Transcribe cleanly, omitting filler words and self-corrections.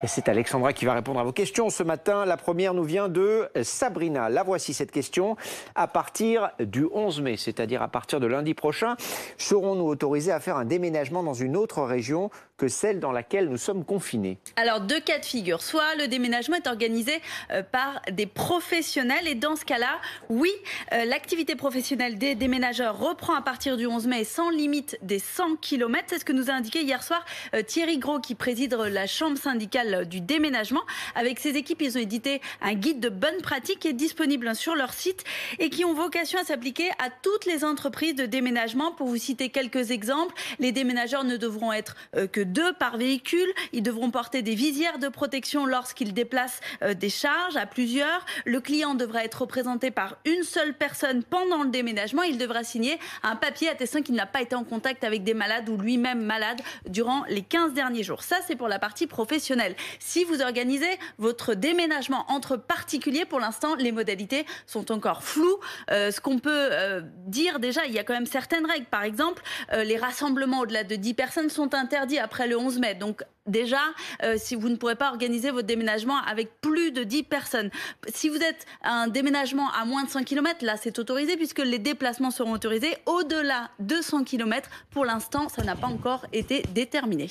Et c'est Alexandra qui va répondre à vos questions ce matin. La première nous vient de Sabrina. La voici cette question. À partir du 11 mai, c'est-à-dire à partir de lundi prochain, serons-nous autorisés à faire un déménagement dans une autre région que celle dans laquelle nous sommes confinés? Alors, deux cas de figure. Soit le déménagement est organisé par des professionnels et dans ce cas-là, oui, l'activité professionnelle des déménageurs reprend à partir du 11 mai sans limite des 100 km. C'est ce que nous a indiqué hier soir Thierry Gros qui préside la chambre syndicale du déménagement. Avec ses équipes, ils ont édité un guide de bonnes pratiques qui est disponible sur leur site et qui ont vocation à s'appliquer à toutes les entreprises de déménagement. Pour vous citer quelques exemples, les déménageurs ne devront être que 2 par véhicule. Ils devront porter des visières de protection lorsqu'ils déplacent des charges à plusieurs. Le client devra être représenté par une seule personne pendant le déménagement. Il devra signer un papier attestant qu'il n'a pas été en contact avec des malades ou lui-même malade durant les 15 derniers jours. Ça, c'est pour la partie professionnelle. Si vous organisez votre déménagement entre particuliers, pour l'instant, les modalités sont encore floues. Ce qu'on peut dire déjà, il y a quand même certaines règles. Par exemple, les rassemblements au-delà de 10 personnes sont interdits après le 11 mai. Donc déjà, si vous ne pourrez pas organiser votre déménagement avec plus de 10 personnes. Si vous êtes un déménagement à moins de 100 km, là c'est autorisé puisque les déplacements seront autorisés. Au-delà de 100 km, pour l'instant, ça n'a pas encore été déterminé.